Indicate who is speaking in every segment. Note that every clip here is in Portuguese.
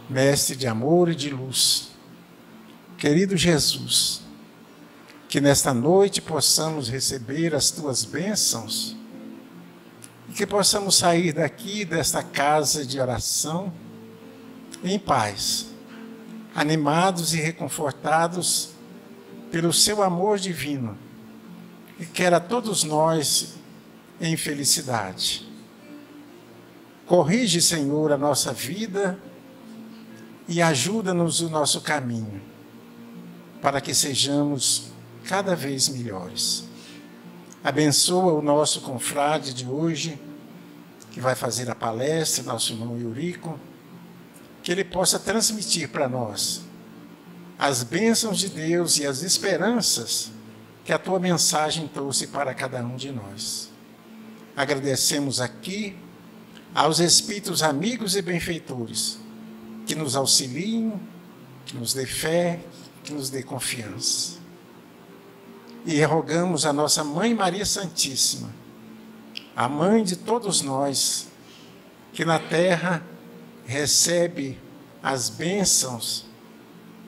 Speaker 1: mestre de amor e de luz. Querido Jesus, que nesta noite possamos receber as tuas bênçãos e que possamos sair daqui, desta casa de oração, em paz, animados e reconfortados pelo seu amor divino, que quer a todos nós em felicidade. Corrige, Senhor, a nossa vida e ajuda-nos no nosso caminho, para que sejamos cada vez melhores. Abençoa o nosso confrade de hoje, que vai fazer a palestra, nosso irmão Eurico, que ele possa transmitir para nós as bênçãos de Deus e as esperanças que a tua mensagem trouxe para cada um de nós. Agradecemos aqui aos espíritos amigos e benfeitores que nos auxiliem, que nos dê fé, que nos dê confiança. E rogamos a nossa Mãe Maria Santíssima, a mãe de todos nós, que na terra recebe as bênçãos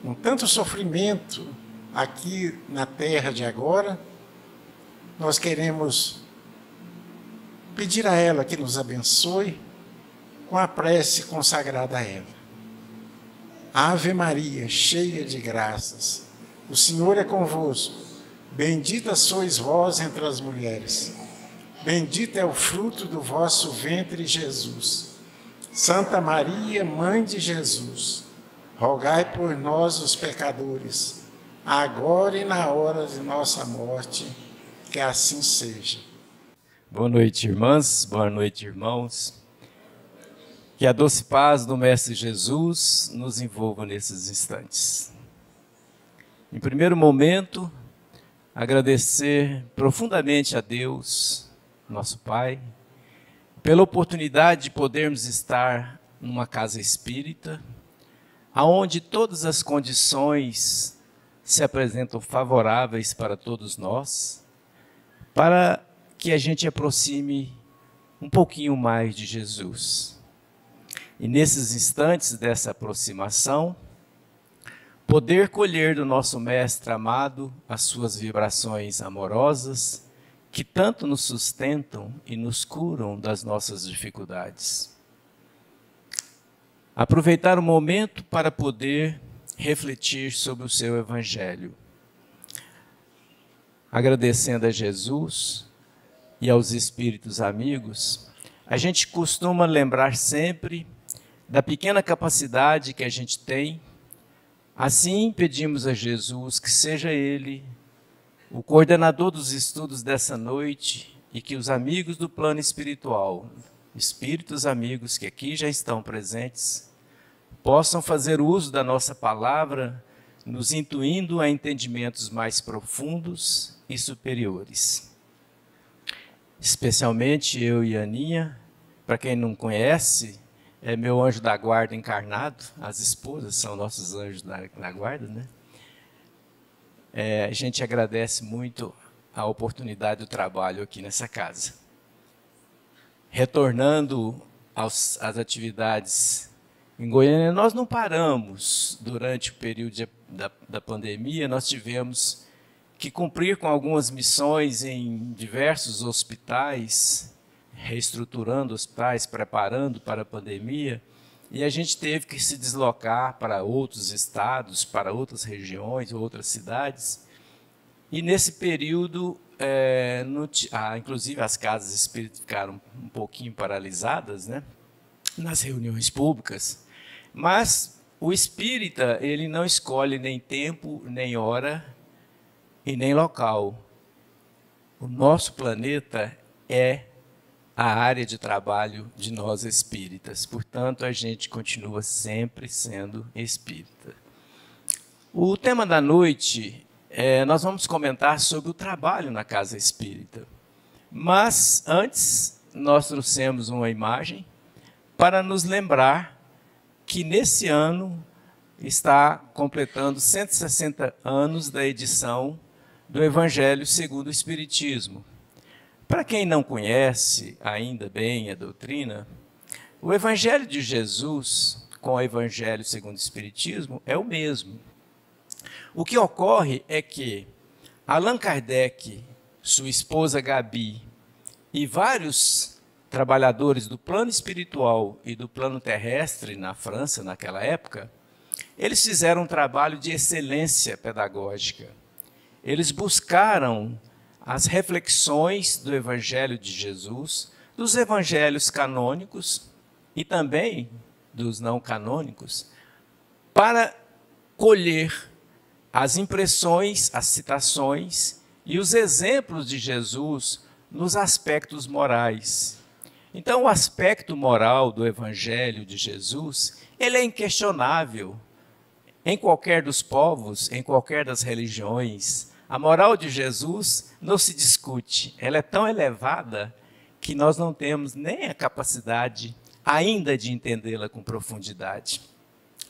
Speaker 1: com tanto sofrimento aqui na terra de agora, nós queremos pedir a ela que nos abençoe com a prece consagrada a ela. Ave Maria, cheia de graças, o Senhor é convosco. Bendita sois vós entre as mulheres. Bendito é o fruto do vosso ventre, Jesus. Santa Maria, Mãe de Jesus, rogai por nós, os pecadores, agora e na hora de nossa morte, que assim seja.
Speaker 2: Boa noite, irmãs, boa noite, irmãos. Que a doce paz do Mestre Jesus nos envolva nesses instantes. Em primeiro momento, agradecer profundamente a Deus, nosso Pai, pela oportunidade de podermos estar numa casa espírita, aonde todas as condições se apresentam favoráveis para todos nós, para que a gente aproxime um pouquinho mais de Jesus. E nesses instantes dessa aproximação, poder colher do nosso Mestre amado as suas vibrações amorosas, que tanto nos sustentam e nos curam das nossas dificuldades. Aproveitar o momento para poder refletir sobre o seu Evangelho. Agradecendo a Jesus e aos Espíritos amigos, a gente costuma lembrar sempre da pequena capacidade que a gente tem. Assim pedimos a Jesus que seja Ele o coordenador dos estudos dessa noite e que os amigos do plano espiritual, espíritos amigos que aqui já estão presentes, possam fazer uso da nossa palavra, nos intuindo a entendimentos mais profundos e superiores. Especialmente eu e a Aninha, para quem não conhece, é meu anjo da guarda encarnado, as esposas são nossos anjos da guarda, né? A gente agradece muito a oportunidade do trabalho aqui nessa casa. Retornando às atividades em Goiânia, nós não paramos durante o período da pandemia, nós tivemos que cumprir com algumas missões em diversos hospitais, reestruturando hospitais, preparando para a pandemia, e a gente teve que se deslocar para outros estados, para outras regiões, outras cidades. E nesse período, inclusive as casas espíritas ficaram um pouquinho paralisadas, né, nas reuniões públicas. Mas o espírita, ele não escolhe nem tempo, nem hora e nem local. O nosso planeta é a área de trabalho de nós espíritas. Portanto, a gente continua sempre sendo espírita. O tema da noite, nós vamos comentar sobre o trabalho na casa espírita. Mas, antes, nós trouxemos uma imagem para nos lembrar que nesse ano está completando 160 anos da edição do Evangelho segundo o Espiritismo. Para quem não conhece ainda bem a doutrina, o Evangelho de Jesus com o Evangelho segundo o Espiritismo é o mesmo. O que ocorre é que Allan Kardec, sua esposa Gabi e vários trabalhadores do plano espiritual e do plano terrestre na França, naquela época, eles fizeram um trabalho de excelência pedagógica. Eles buscaram as reflexões do Evangelho de Jesus, dos evangelhos canônicos e também dos não canônicos, para colher as impressões, as citações e os exemplos de Jesus nos aspectos morais. Então, o aspecto moral do Evangelho de Jesus, ele é inquestionável em qualquer dos povos, em qualquer das religiões. A moral de Jesus não se discute, ela é tão elevada que nós não temos nem a capacidade ainda de entendê-la com profundidade.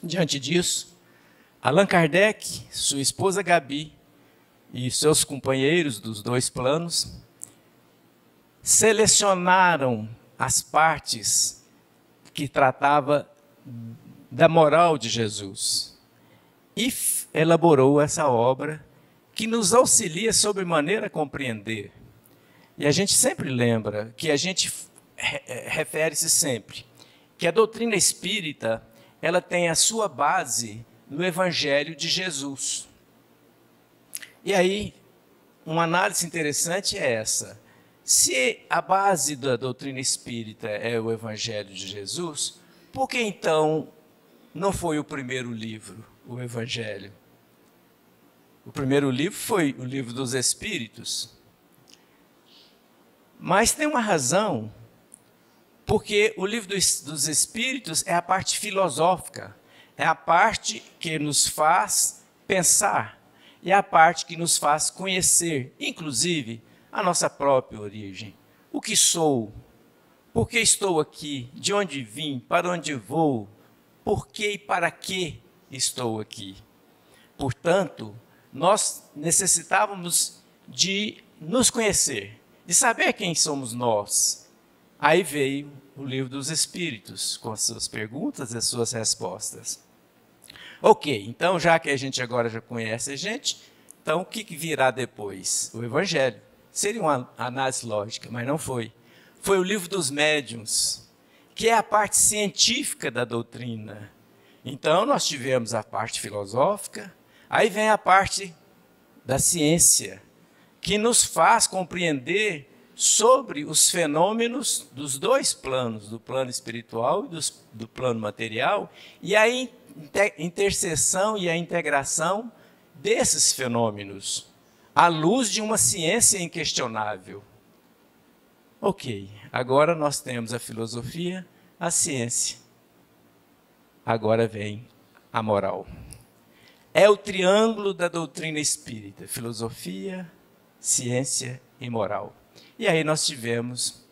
Speaker 2: Diante disso, Allan Kardec, sua esposa Gabi e seus companheiros dos dois planos selecionaram as partes que tratava da moral de Jesus e elaborou essa obra que nos auxilia sobremaneira a compreender. E a gente sempre lembra que a gente refere-se sempre que a doutrina espírita ela tem a sua base no Evangelho de Jesus. E aí, uma análise interessante é essa. Se a base da doutrina espírita é o Evangelho de Jesus, por que então não foi o primeiro livro, o Evangelho? O primeiro livro foi o Livro dos Espíritos. Mas tem uma razão, porque o Livro dos Espíritos é a parte filosófica, é a parte que nos faz pensar, e é a parte que nos faz conhecer, inclusive, a nossa própria origem. O que sou? Por que estou aqui? De onde vim? Para onde vou? Por que e para que estou aqui? Portanto, nós necessitávamos de nos conhecer, de saber quem somos nós. Aí veio o Livro dos Espíritos, com as suas perguntas e as suas respostas. Ok, então já que a gente agora já conhece a gente, então o que virá depois? O Evangelho. Seria uma análise lógica, mas não foi. Foi o Livro dos Médiuns, que é a parte científica da doutrina. Então nós tivemos a parte filosófica, aí vem a parte da ciência, que nos faz compreender sobre os fenômenos dos dois planos, do plano espiritual e do plano material, e a interseção e a integração desses fenômenos, à luz de uma ciência inquestionável. Ok, agora nós temos a filosofia, a ciência. Agora vem a moral. É o triângulo da doutrina espírita, filosofia, ciência e moral. E aí nós tivemos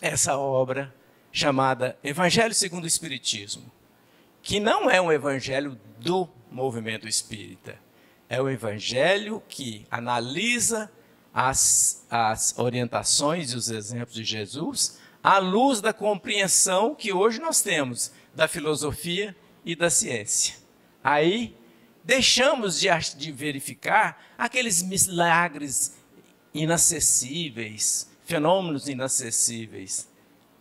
Speaker 2: essa obra chamada Evangelho segundo o Espiritismo, que não é um evangelho do movimento espírita, é um evangelho que analisa as orientações e os exemplos de Jesus à luz da compreensão que hoje nós temos da filosofia e da ciência. Aí deixamos de verificar aqueles milagres inacessíveis, fenômenos inacessíveis,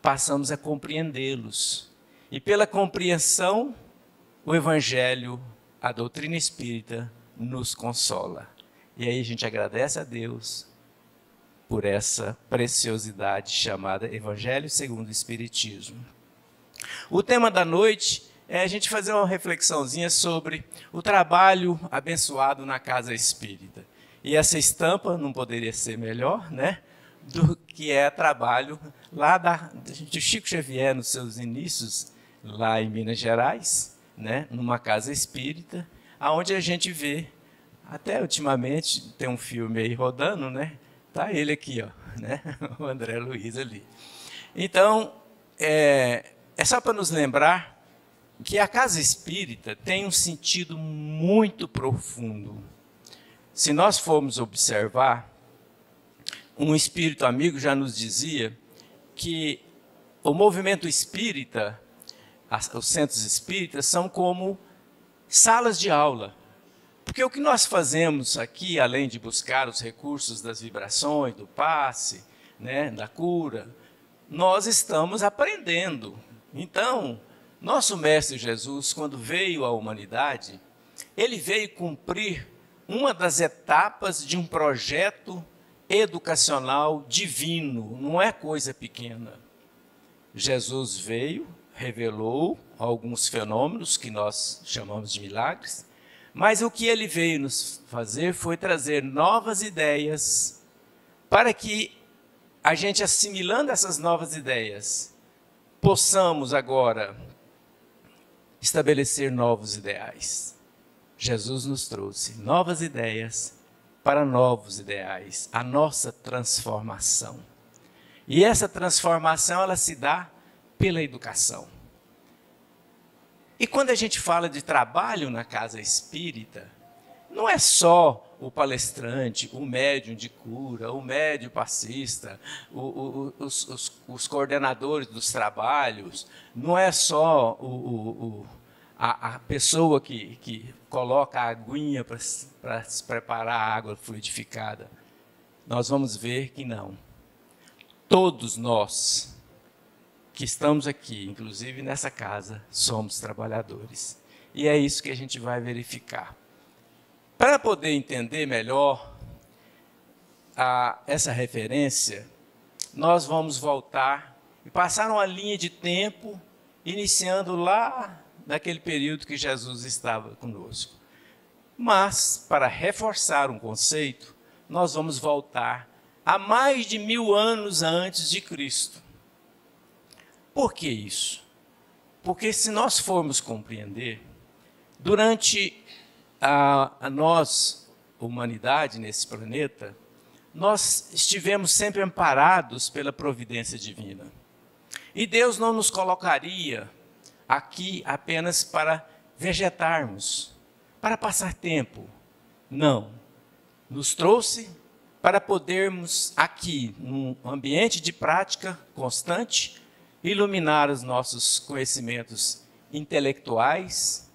Speaker 2: passamos a compreendê-los. E pela compreensão, o Evangelho, a doutrina espírita, nos consola. E aí a gente agradece a Deus por essa preciosidade chamada Evangelho segundo o Espiritismo. O tema da noite é a gente fazer uma reflexãozinha sobre o trabalho abençoado na casa espírita. E essa estampa não poderia ser melhor, né, do que é trabalho lá de Chico Xavier nos seus inícios, lá em Minas Gerais, né, numa casa espírita, onde a gente vê, até ultimamente, tem um filme aí rodando, né, tá ele aqui, ó, né, o André Luiz ali. Então, é só para nos lembrar que a casa espírita tem um sentido muito profundo. Se nós formos observar, um espírito amigo já nos dizia que o movimento espírita os centros espíritas são como salas de aula. Porque o que nós fazemos aqui, além de buscar os recursos das vibrações, do passe, né, da cura, nós estamos aprendendo. Então, nosso Mestre Jesus, quando veio à humanidade, ele veio cumprir uma das etapas de um projeto educacional divino, não é coisa pequena. Jesus veio, revelou alguns fenômenos que nós chamamos de milagres, mas o que ele veio nos fazer foi trazer novas ideias para que a gente, assimilando essas novas ideias, possamos agora estabelecer novos ideais. Jesus nos trouxe novas ideias para novos ideais, a nossa transformação. E essa transformação, ela se dá pela educação. E quando a gente fala de trabalho na casa espírita, não é só o palestrante, o médium de cura, o médium passista, os coordenadores dos trabalhos, não é só a pessoa que coloca a aguinha para se preparar a água fluidificada. Nós vamos ver que não. Todos nós que estamos aqui, inclusive nessa casa, somos trabalhadores. E é isso que a gente vai verificar. Para poder entender melhor essa referência, nós vamos voltar e passar uma linha de tempo, iniciando lá naquele período que Jesus estava conosco. Mas, para reforçar um conceito, nós vamos voltar a mais de 1000 anos antes de Cristo. Por que isso? Porque se nós formos compreender, durante a nós, humanidade nesse planeta, nós estivemos sempre amparados pela providência divina. E Deus não nos colocaria aqui apenas para vegetarmos, para passar tempo. Não. Nos trouxe para podermos aqui, num ambiente de prática constante, iluminar os nossos conhecimentos intelectuais,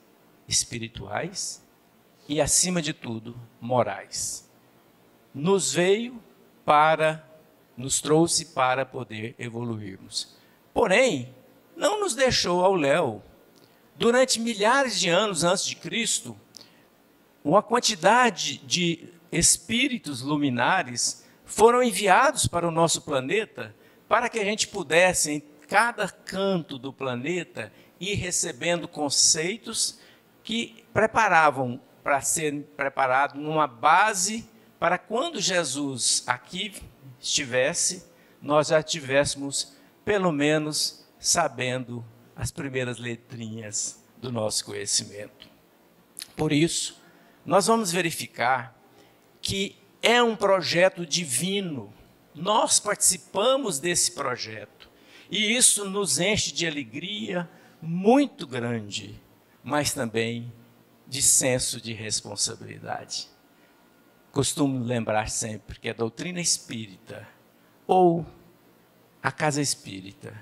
Speaker 2: espirituais e, acima de tudo, morais. Nos trouxe para poder evoluirmos. Porém, não nos deixou ao léu. Durante milhares de anos antes de Cristo, uma quantidade de espíritos luminares foram enviados para o nosso planeta para que a gente pudesse, em cada canto do planeta, ir recebendo conceitos que preparavam para ser preparado numa base para quando Jesus aqui estivesse, nós já tivéssemos, pelo menos, sabendo as primeiras letrinhas do nosso conhecimento. Por isso, nós vamos verificar que é um projeto divino. Nós participamos desse projeto. E isso nos enche de alegria muito grande, mas também de senso de responsabilidade. Costumo lembrar sempre que a doutrina espírita, ou a casa espírita,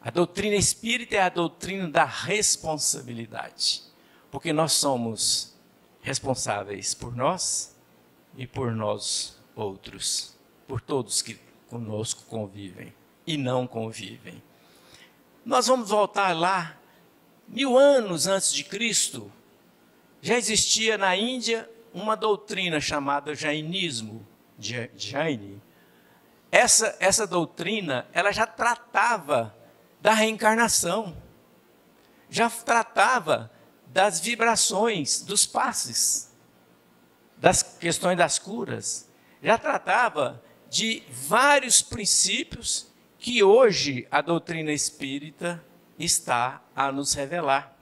Speaker 2: a doutrina espírita é a doutrina da responsabilidade, porque nós somos responsáveis por nós e por nós outros, por todos que conosco convivem e não convivem. Nós vamos voltar lá, 1000 anos antes de Cristo, já existia na Índia uma doutrina chamada jainismo, Jaini. Essa doutrina, ela já tratava da reencarnação, já tratava das vibrações, dos passes, das questões das curas, já tratava de vários princípios que hoje a doutrina espírita está a nos revelar.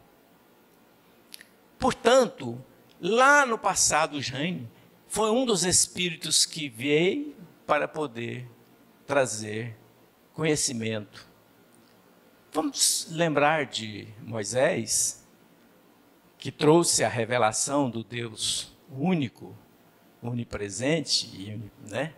Speaker 2: Portanto, lá no passado, Jaime foi um dos espíritos que veio para poder trazer conhecimento. Vamos lembrar de Moisés, que trouxe a revelação do Deus único, onipresente, né?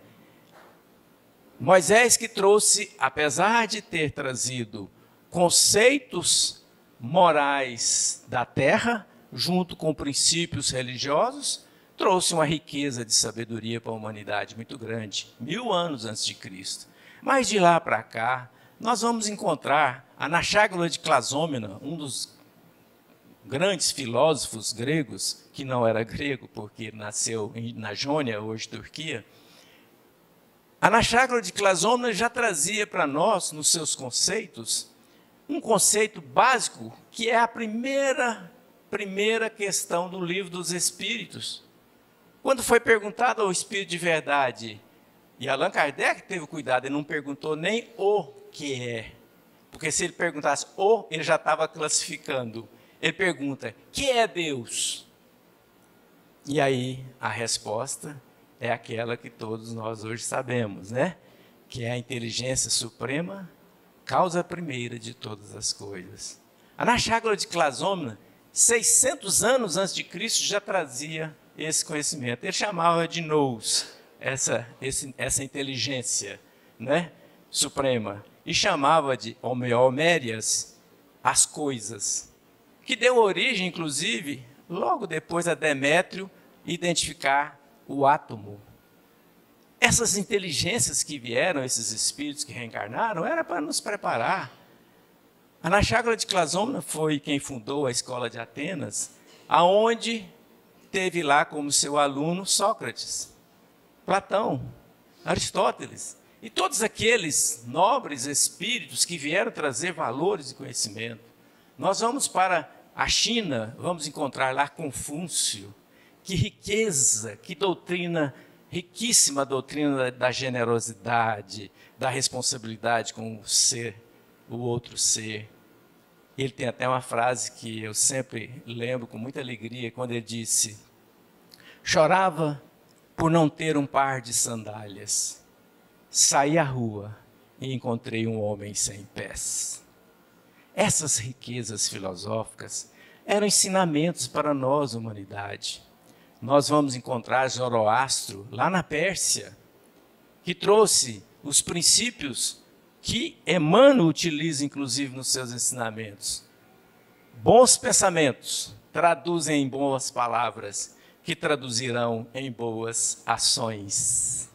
Speaker 2: Moisés que trouxe, apesar de ter trazido conceitos morais da terra, junto com princípios religiosos, trouxe uma riqueza de sabedoria para a humanidade muito grande, 1000 anos antes de Cristo. Mas de lá para cá, nós vamos encontrar Anaxágoras de Clasômena, um dos grandes filósofos gregos, que não era grego porque nasceu na Jônia, hoje Turquia. Anaxágoras de Clasômena já trazia para nós, nos seus conceitos, um conceito básico, que é a primeira questão do Livro dos Espíritos. Quando foi perguntado ao Espírito de verdade, e Allan Kardec teve cuidado, ele não perguntou nem o que é, porque se ele perguntasse o, ele já estava classificando. Ele pergunta, que é Deus? E aí a resposta é aquela que todos nós hoje sabemos, né? Que é a inteligência suprema, causa primeira de todas as coisas. Anaxágoras de Clasômena, 600 anos antes de Cristo, já trazia esse conhecimento. Ele chamava de nous, essa inteligência, né, suprema, e chamava de homérias as coisas, que deu origem, inclusive, logo depois a Demétrio identificar o átomo. Essas inteligências que vieram, esses espíritos que reencarnaram, era para nos preparar. Anaxágoras de Clasômena foi quem fundou a Escola de Atenas, aonde teve lá como seu aluno Sócrates, Platão, Aristóteles e todos aqueles nobres espíritos que vieram trazer valores e conhecimento. Nós vamos para a China, vamos encontrar lá Confúcio. Que riqueza, que doutrina, riquíssima doutrina da generosidade, da responsabilidade com o outro ser. Ele tem até uma frase que eu sempre lembro com muita alegria, quando ele disse: chorava por não ter um par de sandálias. Saí à rua e encontrei um homem sem pés. Essas riquezas filosóficas eram ensinamentos para nós, humanidade. Nós vamos encontrar Zoroastro lá na Pérsia, que trouxe os princípios que Emmanuel utiliza, inclusive, nos seus ensinamentos. Bons pensamentos traduzem em boas palavras, que traduzirão em boas ações.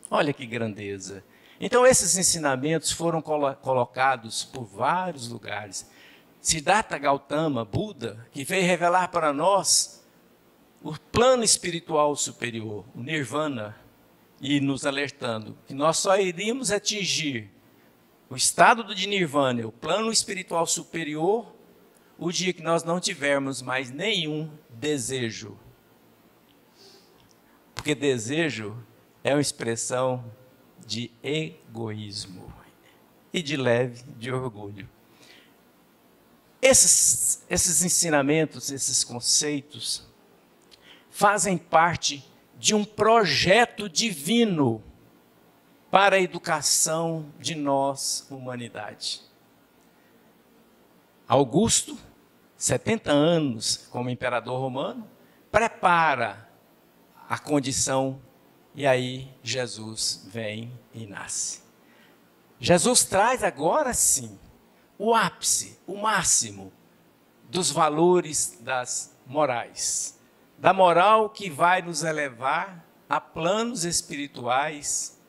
Speaker 2: Olha que grandeza. Então, esses ensinamentos foram colocados por vários lugares. Siddhartha Gautama, Buda, que veio revelar para nós o plano espiritual superior, o Nirvana, e nos alertando que nós só iríamos atingir o estado de Nirvana, o plano espiritual superior, o dia que nós não tivermos mais nenhum desejo. Porque desejo é uma expressão de egoísmo e de leve de orgulho. Esses ensinamentos, esses conceitos, fazem parte de um projeto divino para a educação de nós, humanidade. Augusto, 70 anos como imperador romano, prepara a condição, e aí Jesus vem e nasce. Jesus traz agora sim o ápice, o máximo dos valores das morais. Da moral que vai nos elevar a planos espirituais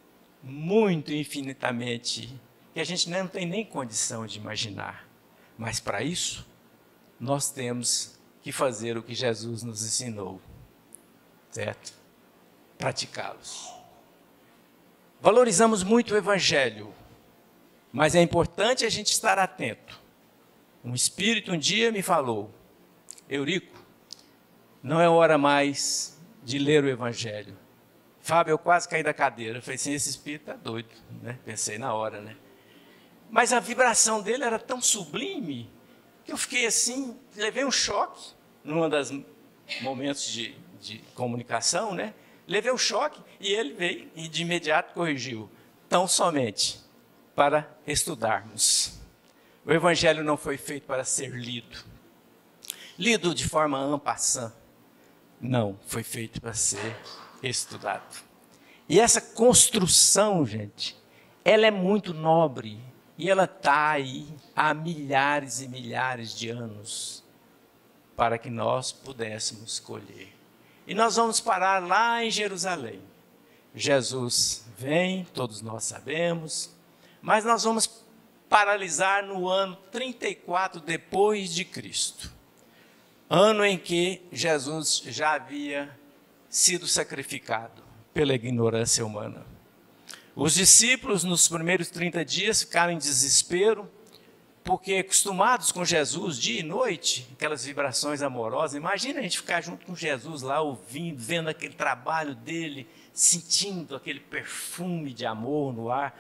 Speaker 2: muito infinitamente, que a gente não tem nem condição de imaginar. Mas para isso, nós temos que fazer o que Jesus nos ensinou, certo? Praticá-los. Valorizamos muito o Evangelho, mas é importante a gente estar atento. Um espírito um dia me falou: Eurico, não é hora mais de ler o Evangelho. Fábio, eu quase caí da cadeira. Eu falei assim, esse espírito está doido, né? Pensei na hora, né? Mas a vibração dele era tão sublime que eu fiquei assim, levei um choque num dos momentos de comunicação, né? Levei um choque e ele veio e de imediato corrigiu. Tão somente para estudarmos. O Evangelho não foi feito para ser lido. Lido de forma en passant. Não, foi feito para ser estudado. E essa construção, gente, ela é muito nobre, E ela está aí há milhares e milhares de anos para que nós pudéssemos colher. E nós vamos parar lá em Jerusalém. Jesus vem, todos nós sabemos, mas nós vamos paralisar no ano 34 depois de Cristo. Ano em que Jesus já havia sido sacrificado pela ignorância humana. Os discípulos, nos primeiros 30 dias, ficaram em desespero, porque acostumados com Jesus dia e noite, aquelas vibrações amorosas. Imagina a gente ficar junto com Jesus lá, ouvindo, vendo aquele trabalho dele, sentindo aquele perfume de amor no ar.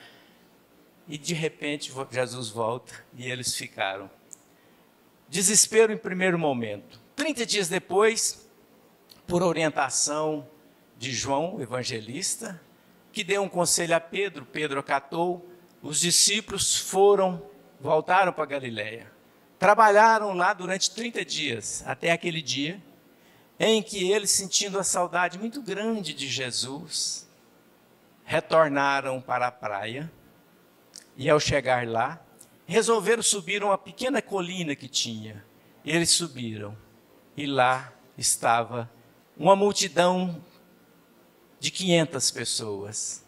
Speaker 2: E de repente Jesus volta e eles ficaram. Desespero em primeiro momento. 30 dias depois, por orientação de João, o evangelista, que deu um conselho a Pedro, Pedro acatou, os discípulos voltaram para Galiléia. Trabalharam lá durante 30 dias, até aquele dia em que eles, sentindo a saudade muito grande de Jesus, retornaram para a praia e, ao chegar lá, resolveram subir uma pequena colina que tinha. Eles subiram e lá estava uma multidão de 500 pessoas.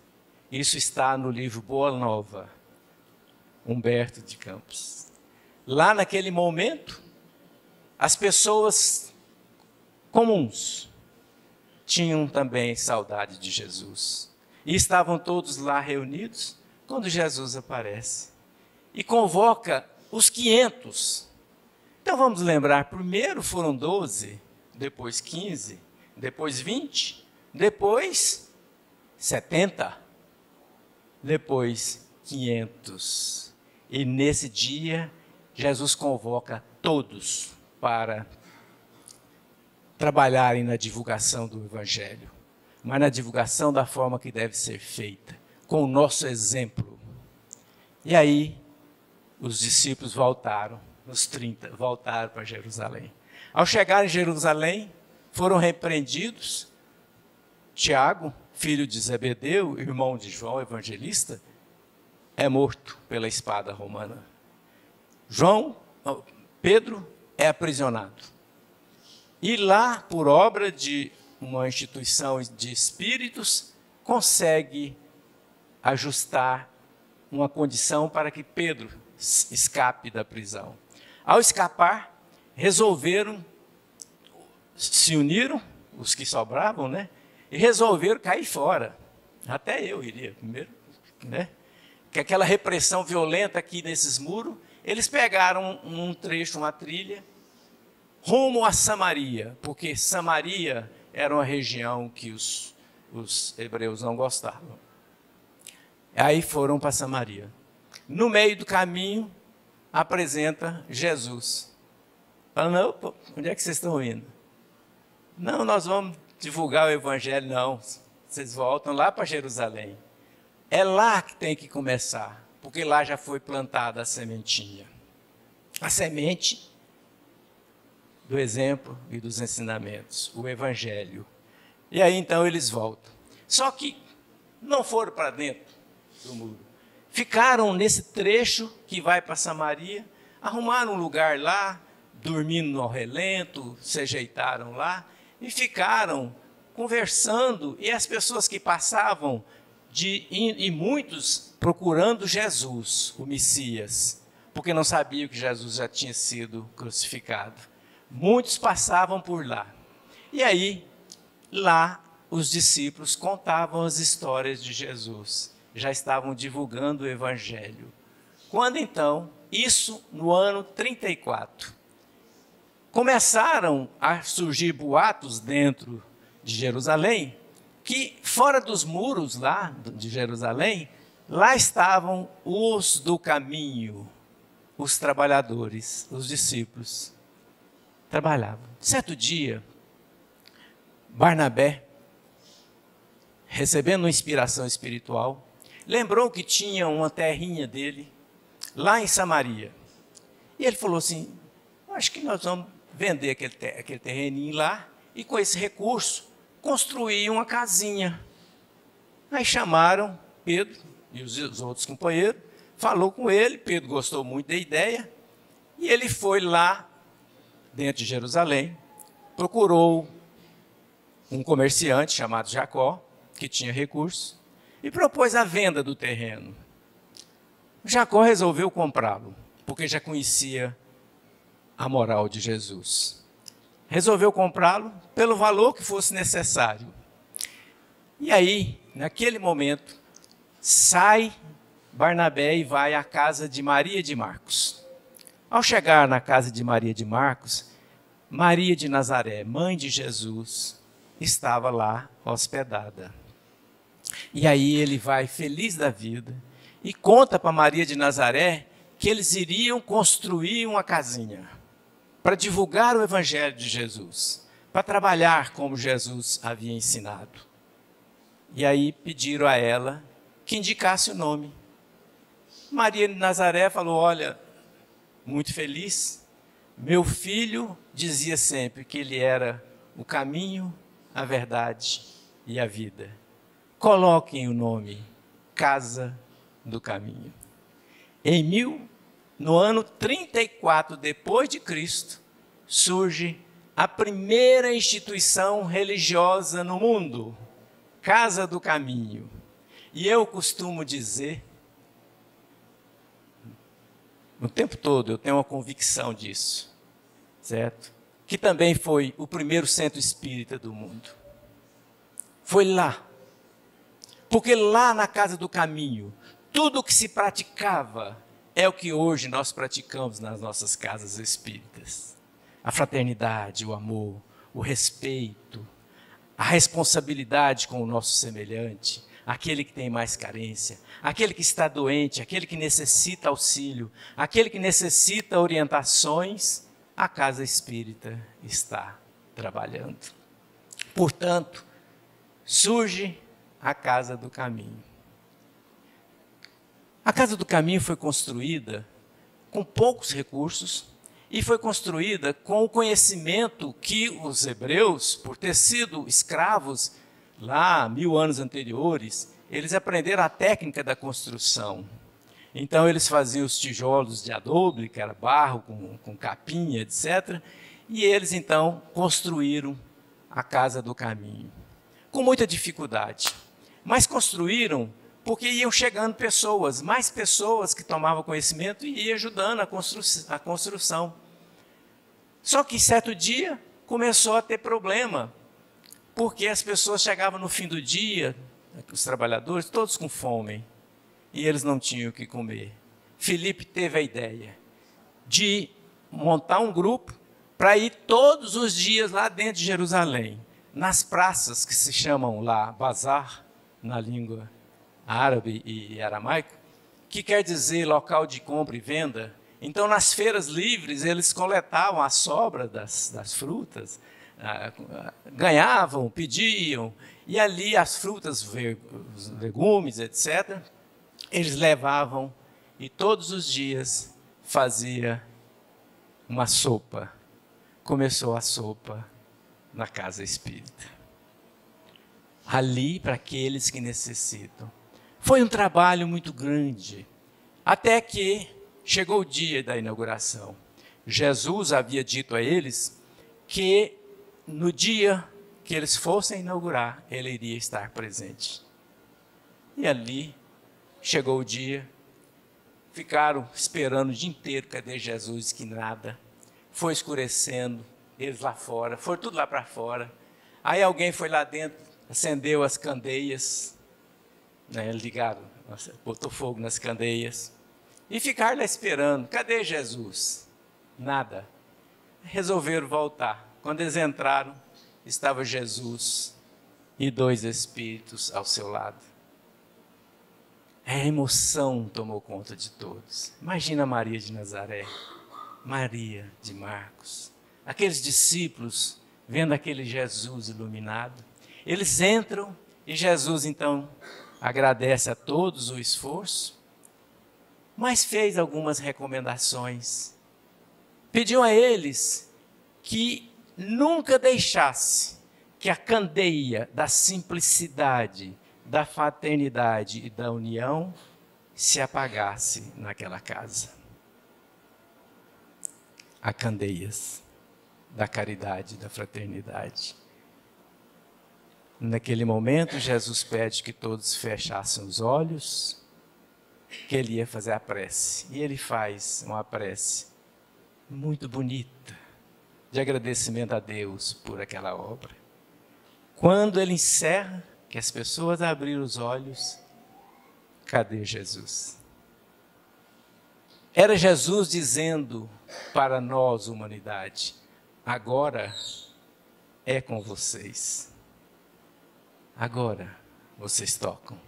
Speaker 2: Isso está no livro Boa Nova, Humberto de Campos. Lá naquele momento, as pessoas comuns tinham também saudade de Jesus. E estavam todos lá reunidos quando Jesus aparece e convoca os 500. Então vamos lembrar, primeiro foram 12, depois 15, depois 20, depois 70, depois 500. E nesse dia, Jesus convoca todos para trabalharem na divulgação do Evangelho, mas na divulgação da forma que deve ser feita, com o nosso exemplo. E aí, os discípulos voltaram, nos 30, voltaram para Jerusalém. Ao chegar em Jerusalém, foram repreendidos. Tiago, filho de Zebedeu, irmão de João, evangelista, é morto pela espada romana. Pedro é aprisionado. E lá, por obra de uma instituição de espíritos, consegue ajustar uma condição para que Pedro escape da prisão. Ao escapar, se uniram, os que sobravam, né? E resolveram cair fora. Até eu iria primeiro, né? Que aquela repressão violenta aqui nesses muros, eles pegaram um trecho, uma trilha, rumo a Samaria, porque Samaria era uma região que os hebreus não gostavam. Aí foram para Samaria. No meio do caminho, apresenta Jesus. Fala, não, onde é que vocês estão indo? Não, nós vamos divulgar o Evangelho. Não, vocês voltam lá para Jerusalém. É lá que tem que começar, porque lá já foi plantada a sementinha. A semente do exemplo e dos ensinamentos, o Evangelho. E aí então eles voltam. Só que não foram para dentro do muro. Ficaram nesse trecho que vai para Samaria, arrumaram um lugar lá, dormindo no relento, se ajeitaram lá e ficaram conversando. E as pessoas que passavam, e muitos procurando Jesus, o Messias, porque não sabiam que Jesus já tinha sido crucificado. Muitos passavam por lá. E aí, lá, os discípulos contavam as histórias de Jesus. Já estavam divulgando o Evangelho. Quando então, isso no ano 34, começaram a surgir boatos dentro de Jerusalém, que fora dos muros lá de Jerusalém, lá estavam os do caminho, os trabalhadores, os discípulos. Trabalhavam. Certo dia, Barnabé, recebendo uma inspiração espiritual, lembrou que tinha uma terrinha dele lá em Samaria. E ele falou assim, acho que nós vamos vender aquele terreninho lá e com esse recurso construir uma casinha. Aí chamaram Pedro e os outros companheiros, falou com ele, Pedro gostou muito da ideia, e ele foi lá, dentro de Jerusalém, procurou um comerciante chamado Jacó, que tinha recursos, e propôs a venda do terreno. Jacó resolveu comprá-lo, porque já conhecia a moral de Jesus. Resolveu comprá-lo pelo valor que fosse necessário. E aí, naquele momento, sai Barnabé e vai à casa de Maria de Marcos. Ao chegar na casa de Maria de Marcos, Maria de Nazaré, mãe de Jesus, estava lá hospedada. E aí ele vai feliz da vida e conta para Maria de Nazaré que eles iriam construir uma casinha para divulgar o evangelho de Jesus, para trabalhar como Jesus havia ensinado. E aí pediram a ela que indicasse o nome. Maria de Nazaré falou: olha, muito feliz, meu filho dizia sempre que ele era o caminho, a verdade e a vida. Coloquem o nome Casa do Caminho. No ano 34 depois de Cristo, surge a primeira instituição religiosa no mundo, Casa do Caminho. E eu costumo dizer, o tempo todo eu tenho uma convicção disso, certo? Que também foi o primeiro centro espírita do mundo. Foi lá. Porque lá na Casa do Caminho, tudo o que se praticava é o que hoje nós praticamos nas nossas casas espíritas. A fraternidade, o amor, o respeito, a responsabilidade com o nosso semelhante, aquele que tem mais carência, aquele que está doente, aquele que necessita auxílio, aquele que necessita orientações, a casa espírita está trabalhando. Portanto, surge a Casa do Caminho. A Casa do Caminho foi construída com poucos recursos e foi construída com o conhecimento que os hebreus, por ter sido escravos lá 1000 anos anteriores, eles aprenderam a técnica da construção. Então eles faziam os tijolos de adobe, que era barro com capinha, etc. E eles então construíram a Casa do Caminho, com muita dificuldade. Mas construíram porque iam chegando pessoas, mais pessoas que tomavam conhecimento e iam ajudando a construção. Só que certo dia começou a ter problema, porque as pessoas chegavam no fim do dia, os trabalhadores, todos com fome, e eles não tinham o que comer. Filipe teve a ideia de montar um grupo para ir todos os dias lá dentro de Jerusalém, nas praças que se chamam lá bazar, na língua árabe e aramaico, que quer dizer local de compra e venda. Então, nas feiras livres, eles coletavam a sobra das frutas, ganhavam, pediam, e ali as frutas, os legumes, etc., eles levavam e todos os dias fazia uma sopa. Começou a sopa na casa espírita. Ali para aqueles que necessitam. Foi um trabalho muito grande, até que chegou o dia da inauguração. Jesus havia dito a eles que no dia que eles fossem inaugurar, ele iria estar presente. E ali chegou o dia, ficaram esperando o dia inteiro, cadê Jesus? Que nada. Foi escurecendo, eles lá fora, foram tudo lá para fora. Aí alguém foi lá dentro, acendeu as candeias, né, ligaram, botou fogo nas candeias, e ficaram lá esperando, cadê Jesus? Nada. Resolveram voltar. Quando eles entraram, estava Jesus e 2 espíritos ao seu lado. A emoção tomou conta de todos. Imagina Maria de Nazaré, Maria de Marcos, aqueles discípulos vendo aquele Jesus iluminado. Eles entram e Jesus então agradece a todos o esforço, mas fez algumas recomendações. Pediu a eles que nunca deixasse que a candeia da simplicidade, da fraternidade e da união se apagasse naquela casa. Há candeias da caridade, da fraternidade. Naquele momento, Jesus pede que todos fechassem os olhos, que ele ia fazer a prece. E ele faz uma prece muito bonita, de agradecimento a Deus por aquela obra. Quando ele encerra, que as pessoas abriram os olhos, cadê Jesus? Era Jesus dizendo para nós, humanidade, agora é com vocês. Agora vocês tocam.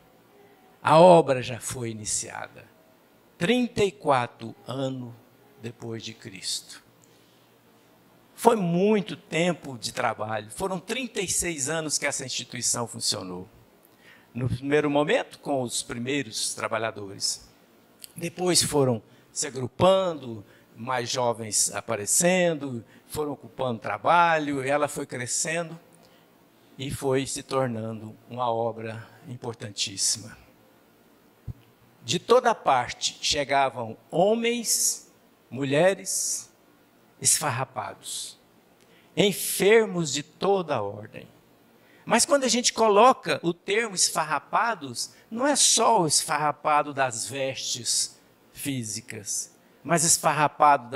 Speaker 2: A obra já foi iniciada. 34 anos depois de Cristo. Foi muito tempo de trabalho. Foram 36 anos que essa instituição funcionou. No primeiro momento, com os primeiros trabalhadores. Depois foram se agrupando, mais jovens aparecendo, foram ocupando trabalho, ela foi crescendo e foi se tornando uma obra importantíssima. De toda parte chegavam homens, mulheres, esfarrapados, enfermos de toda a ordem. Mas quando a gente coloca o termo esfarrapados, não é só o esfarrapado das vestes físicas, mas esfarrapado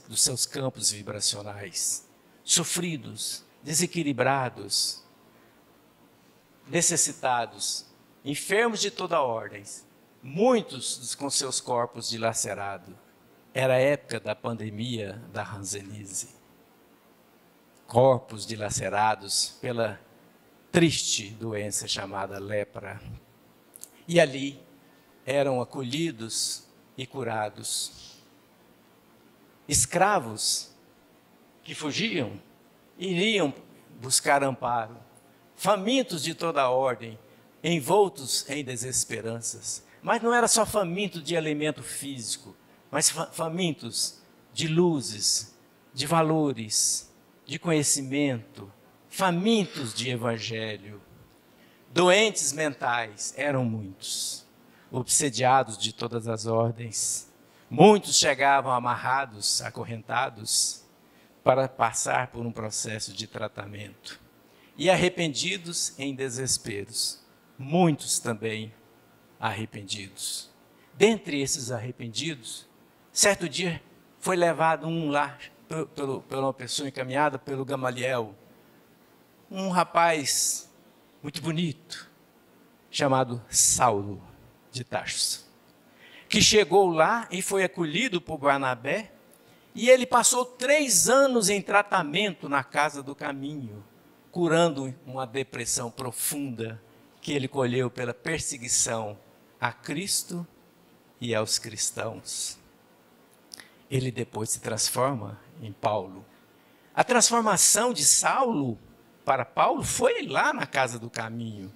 Speaker 2: dos seus campos vibracionais, sofridos, desequilibrados, necessitados, enfermos de toda a ordem, muitos com seus corpos dilacerados. Era a época da pandemia da hanseníase. Corpos dilacerados pela triste doença chamada lepra. E ali eram acolhidos e curados. Escravos que fugiam, iriam buscar amparo. Famintos de toda a ordem, envoltos em desesperanças. Mas não era só faminto de alimento físico, mas famintos de luzes, de valores, de conhecimento, famintos de evangelho. Doentes mentais eram muitos, obsediados de todas as ordens. Muitos chegavam amarrados, acorrentados, para passar por um processo de tratamento. E arrependidos em desesperos, muitos também arrependidos. Dentre esses arrependidos, certo dia foi levado um lá, por uma pessoa encaminhada pelo Gamaliel, um rapaz muito bonito, chamado Saulo de Tarso, que chegou lá e foi acolhido por Barnabé, e ele passou 3 anos em tratamento na Casa do Caminho, curando uma depressão profunda que ele colheu pela perseguição a Cristo e aos cristãos. Ele depois se transforma em Paulo. A transformação de Saulo para Paulo foi lá na Casa do Caminho,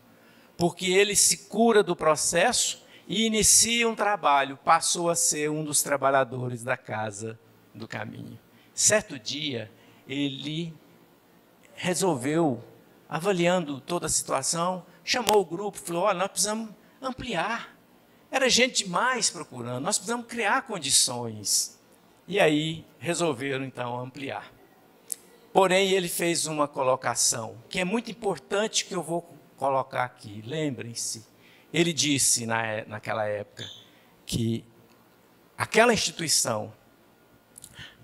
Speaker 2: porque ele se cura do processo e inicia um trabalho, passou a ser um dos trabalhadores da Casa do Caminho. Certo dia, ele resolveu, avaliando toda a situação, chamou o grupo, falou, olha, nós precisamos ampliar. Era gente demais procurando, nós precisamos criar condições. E aí resolveram então ampliar. Porém, ele fez uma colocação, que é muito importante, que eu vou colocar aqui. Lembrem-se, ele disse naquela época que aquela instituição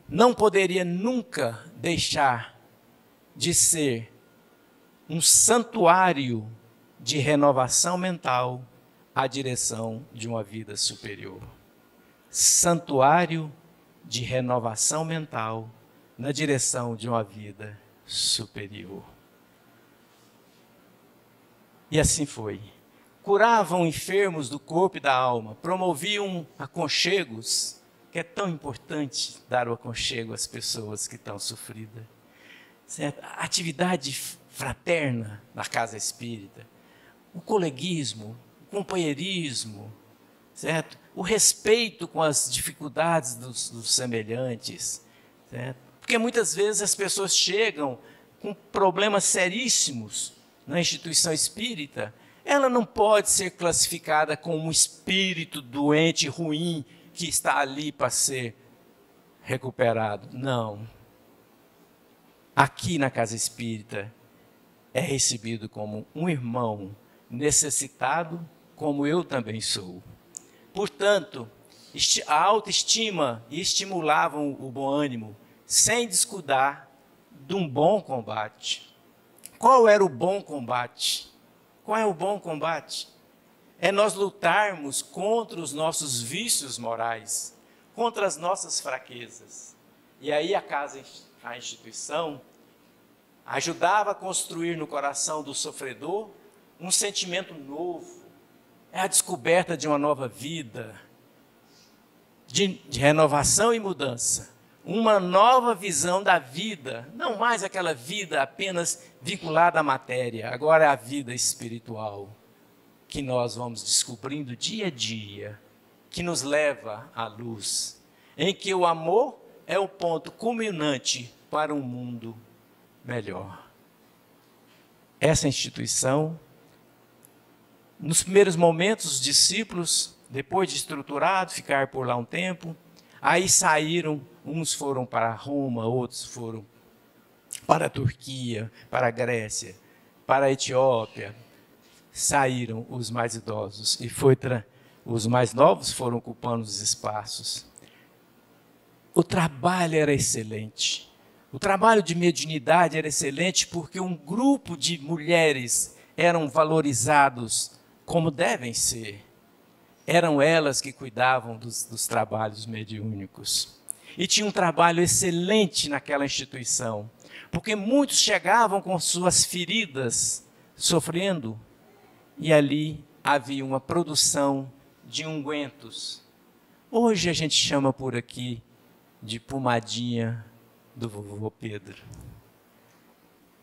Speaker 2: não poderia nunca deixar de ser um santuário de renovação mental à direção de uma vida superior. Santuário de renovação mental na direção de uma vida superior. E assim foi. Curavam enfermos do corpo e da alma, promoviam aconchegos, que é tão importante dar o aconchego às pessoas que estão sofridas. Certo? A atividade fraterna na casa espírita, o coleguismo, o companheirismo, certo? O respeito com as dificuldades dos semelhantes, certo? Porque muitas vezes as pessoas chegam com problemas seríssimos na instituição espírita, ela não pode ser classificada como um espírito doente, ruim, que está ali para ser recuperado. Não. Aqui na casa espírita é recebido como um irmão necessitado, como eu também sou. Portanto, a autoestima estimulavam o bom ânimo, sem descuidar de um bom combate. Qual era o bom combate? Qual é o bom combate? É nós lutarmos contra os nossos vícios morais, contra as nossas fraquezas. E aí a instituição, ajudava a construir no coração do sofredor um sentimento novo. É a descoberta de uma nova vida, de renovação e mudança. Uma nova visão da vida, não mais aquela vida apenas vinculada à matéria, agora é a vida espiritual, que nós vamos descobrindo dia a dia, que nos leva à luz, em que o amor é o ponto culminante para um mundo melhor. Essa instituição, nos primeiros momentos, os discípulos, depois de estruturado, ficar por lá um tempo, aí saíram, uns foram para Roma, outros foram para a Turquia, para a Grécia, para a Etiópia. Saíram os mais idosos e os mais novos foram ocupando os espaços. O trabalho era excelente. O trabalho de mediunidade era excelente porque um grupo de mulheres eram valorizados como devem ser. Eram elas que cuidavam dos trabalhos mediúnicos. E tinha um trabalho excelente naquela instituição, porque muitos chegavam com suas feridas, sofrendo, e ali havia uma produção de ungüentos. Hoje a gente chama por aqui de pomadinha do vovô Pedro.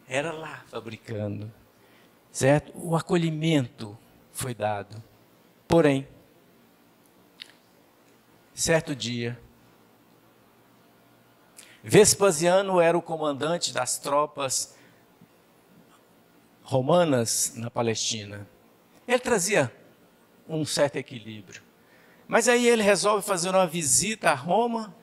Speaker 2: Era lá fabricando, certo? O acolhimento foi dado. Porém, certo dia, Vespasiano era o comandante das tropas romanas na Palestina. Ele trazia um certo equilíbrio. Mas aí ele resolve fazer uma visita a Roma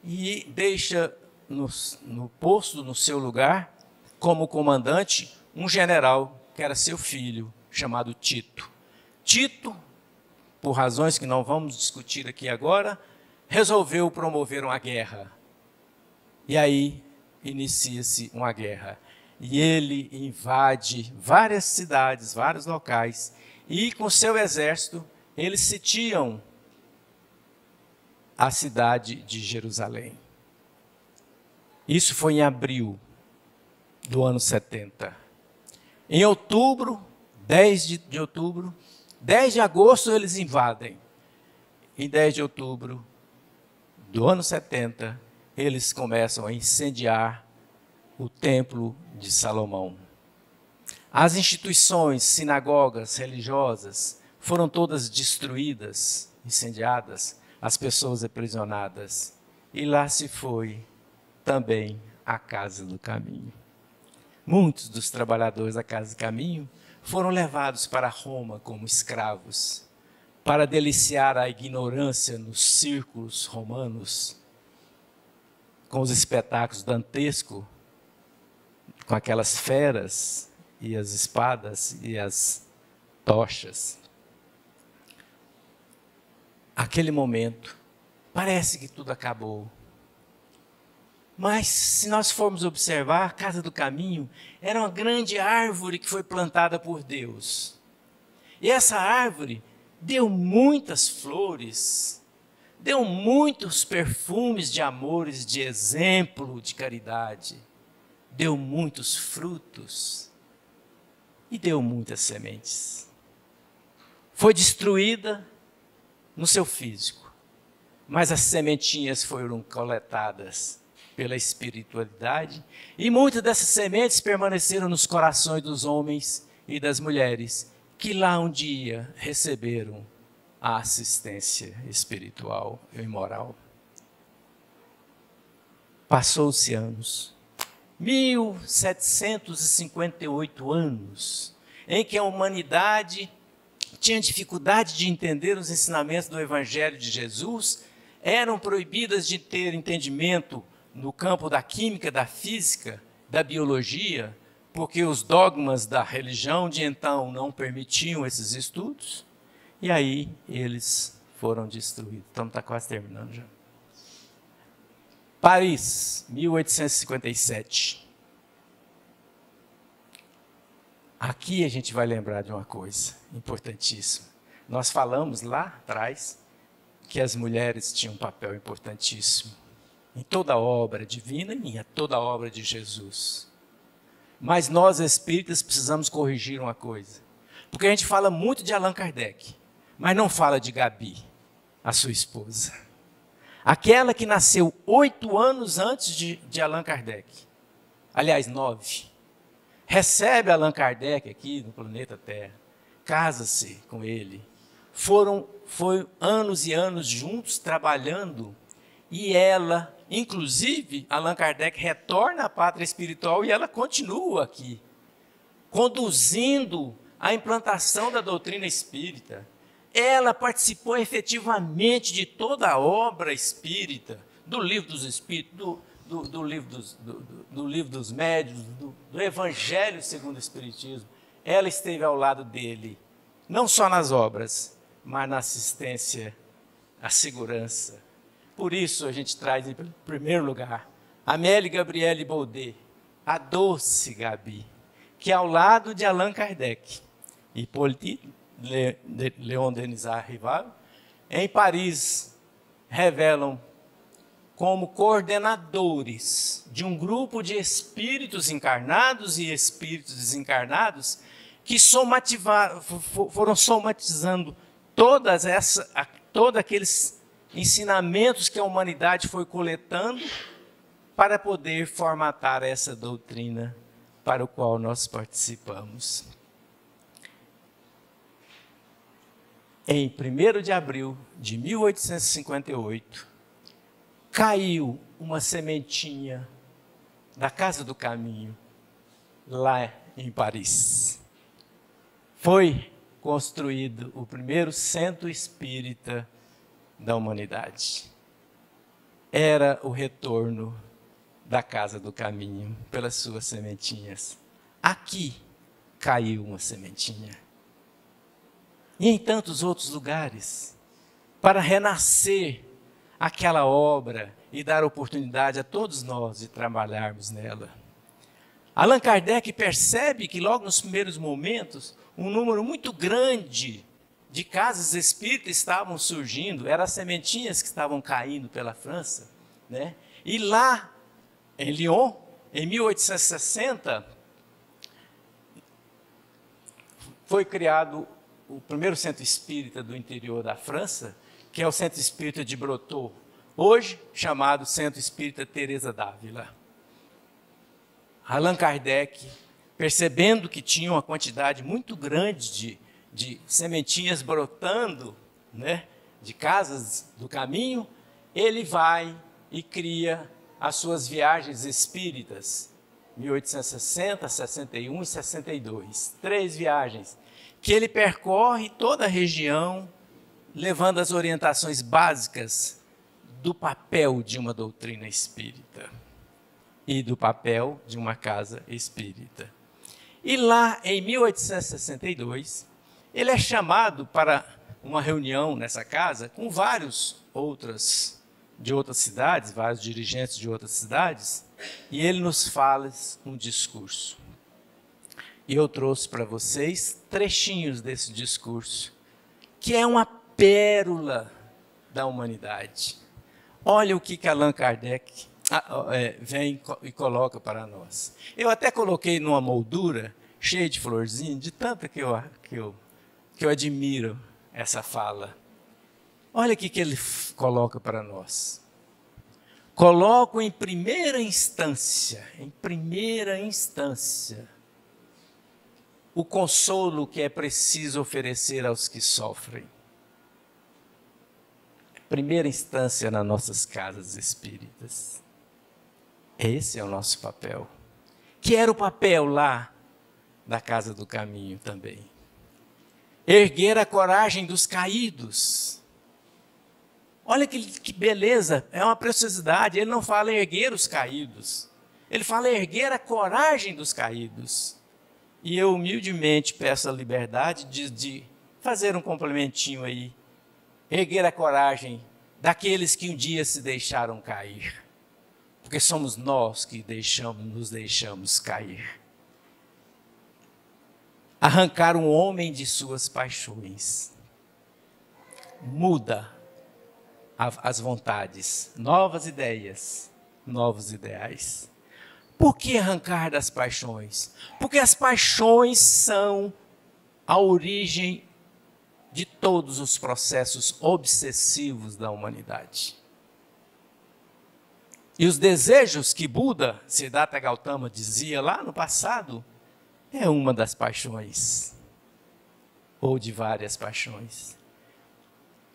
Speaker 2: e deixa no posto, no seu lugar, como comandante, um general que era seu filho, chamado Tito. Tito, por razões que não vamos discutir aqui agora, resolveu promover uma guerra. E aí inicia-se uma guerra. E ele invade várias cidades, vários locais, e com seu exército, eles sitiam a cidade de Jerusalém. Isso foi em abril do ano 70. Em outubro, 10 de outubro, 10 de agosto eles invadem. Em 10 de outubro do ano 70, eles começam a incendiar o templo de Salomão. As instituições, sinagogas religiosas foram todas destruídas, incendiadas, as pessoas aprisionadas. E lá se foi também a Casa do Caminho. Muitos dos trabalhadores da Casa do Caminho foram levados para Roma como escravos, para deliciar a ignorância nos círculos romanos, com os espetáculos dantescos, com aquelas feras e as espadas e as tochas. Aquele momento, parece que tudo acabou. Mas, se nós formos observar, a Casa do Caminho era uma grande árvore que foi plantada por Deus. E essa árvore deu muitas flores, deu muitos perfumes de amores, de exemplo, de caridade. Deu muitos frutos e deu muitas sementes. Foi destruída no seu físico, mas as sementinhas foram coletadas pela espiritualidade e muitas dessas sementes permaneceram nos corações dos homens e das mulheres que lá um dia receberam a assistência espiritual e moral. Passou-se anos. 1758 anos, em que a humanidade tinha dificuldade de entender os ensinamentos do Evangelho de Jesus, eram proibidas de ter entendimento no campo da química, da física, da biologia, porque os dogmas da religião de então não permitiam esses estudos, e aí eles foram destruídos. Então está quase terminando já. Paris, 1857. Aqui a gente vai lembrar de uma coisa importantíssima. Nós falamos lá atrás que as mulheres tinham um papel importantíssimo em toda a obra divina e em toda a obra de Jesus. Mas nós espíritas precisamos corrigir uma coisa. Porque a gente fala muito de Allan Kardec, mas não fala de Gabi, a sua esposa. Aquela que nasceu 8 anos antes de Allan Kardec. Aliás, 9. Recebe Allan Kardec aqui no planeta Terra. Casa-se com ele. Foi anos e anos juntos trabalhando. E ela, inclusive, Allan Kardec retorna à pátria espiritual e ela continua aqui, conduzindo a implantação da doutrina espírita. Ela participou efetivamente de toda a obra espírita, do Livro dos Espíritos, do Livro dos Médiuns, do Evangelho segundo o Espiritismo. Ela esteve ao lado dele, não só nas obras, mas na assistência, a segurança. Por isso a gente traz em primeiro lugar Amélie Gabrielle Baudet, a doce Gabi, que ao lado de Allan Kardec e Hippolyte Léon Denis Rival, em Paris, revelam como coordenadores de um grupo de espíritos encarnados e espíritos desencarnados que foram somatizando todos aqueles ensinamentos que a humanidade foi coletando para poder formatar essa doutrina para o qual nós participamos. Em 1º de abril de 1858, caiu uma sementinha da Casa do Caminho, lá em Paris. Foi construído o primeiro centro espírita da humanidade. Era o retorno da Casa do Caminho pelas suas sementinhas. Aqui caiu uma sementinha. E em tantos outros lugares, para renascer aquela obra e dar oportunidade a todos nós de trabalharmos nela. Allan Kardec percebe que logo nos primeiros momentos, um número muito grande de casas espíritas estavam surgindo, eram as sementinhas que estavam caindo pela França, né? E lá, em Lyon, em 1860, foi criado o primeiro centro espírita do interior da França, que é o Centro Espírita de Brotteaux, hoje chamado Centro Espírita Teresa d'Ávila. Allan Kardec, percebendo que tinha uma quantidade muito grande de sementinhas brotando, né, de casas do caminho, ele vai e cria as suas viagens espíritas, 1860, 61 e 62. 3 viagens, que ele percorre toda a região, levando as orientações básicas do papel de uma doutrina espírita e do papel de uma casa espírita. E lá, em 1862, ele é chamado para uma reunião nessa casa com vários de outras cidades, vários dirigentes de outras cidades, e ele nos fala um discurso. E eu trouxe para vocês trechinhos desse discurso, que é uma pérola da humanidade. Olha o que Allan Kardec vem e coloca para nós. Eu até coloquei numa moldura cheia de florzinha, de tanto que eu admiro essa fala. Olha o que ele coloca para nós. Coloco em primeira instância, o consolo que é preciso oferecer aos que sofrem. Primeira instância nas nossas casas espíritas. Esse é o nosso papel. Que era o papel lá da casa do caminho também. Erguer a coragem dos caídos. Olha que beleza, é uma preciosidade. Ele não fala erguer os caídos, ele fala erguer a coragem dos caídos. E eu humildemente peço a liberdade de fazer um complementinho aí. Erguer a coragem daqueles que um dia se deixaram cair. Porque somos nós que nos deixamos cair. Arrancar um homem de suas paixões. Muda as vontades, novas ideias, novos ideais. Por que arrancar das paixões? Porque as paixões são a origem de todos os processos obsessivos da humanidade. E os desejos que Buda, Siddhartha Gautama, dizia lá no passado, é uma das paixões, ou de várias paixões.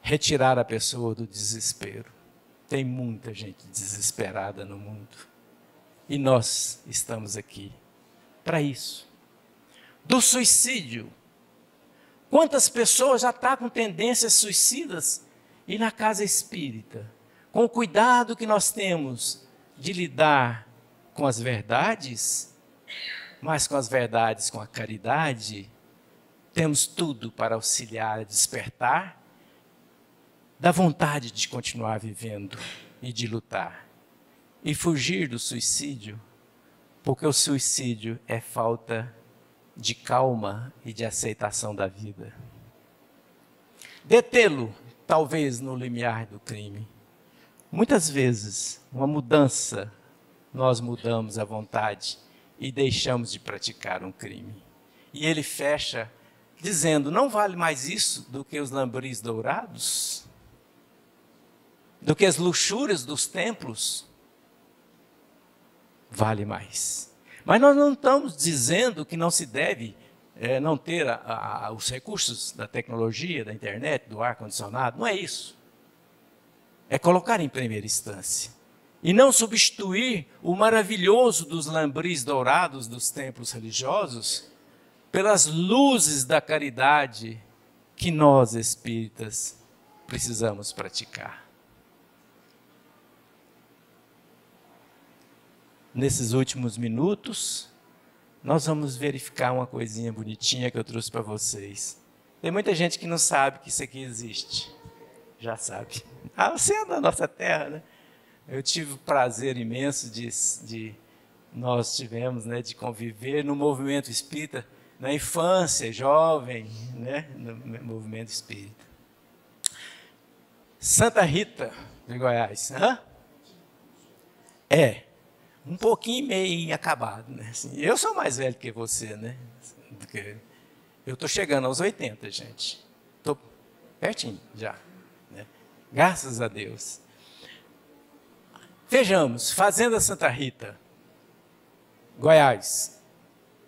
Speaker 2: Retirar a pessoa do desespero. Tem muita gente desesperada no mundo. E nós estamos aqui para isso. Do suicídio. Quantas pessoas já estão com tendências suicidas? E na casa espírita, com o cuidado que nós temos de lidar com as verdades, mas com as verdades, com a caridade, temos tudo para auxiliar a despertar da vontade de continuar vivendo e de lutar. E fugir do suicídio, porque o suicídio é falta de calma e de aceitação da vida. Detê-lo, talvez no limiar do crime. Muitas vezes, uma mudança, nós mudamos a vontade e deixamos de praticar um crime. E ele fecha dizendo, não vale mais isso do que os lambris dourados? Do que as luxúrias dos templos? Vale mais. Mas nós não estamos dizendo que não se deve não ter os recursos da tecnologia, da internet, do ar-condicionado. Não é isso. É colocar em primeira instância. E não substituir o maravilhoso dos lambris dourados dos templos religiosos pelas luzes da caridade que nós, espíritas, precisamos praticar. Nesses últimos minutos, nós vamos verificar uma coisinha bonitinha que eu trouxe para vocês. Tem muita gente que não sabe que isso aqui existe. Já sabe. Você é da nossa terra, né? Eu tive o prazer imenso nós tivemos, né, de conviver no movimento espírita, na infância, jovem, né, no movimento espírita. Santa Rita de Goiás. Um pouquinho meio acabado, né? Assim, eu sou mais velho que você, né? Eu estou chegando aos 80, gente. Estou pertinho já, né? Graças a Deus. Vejamos, Fazenda Santa Rita, Goiás.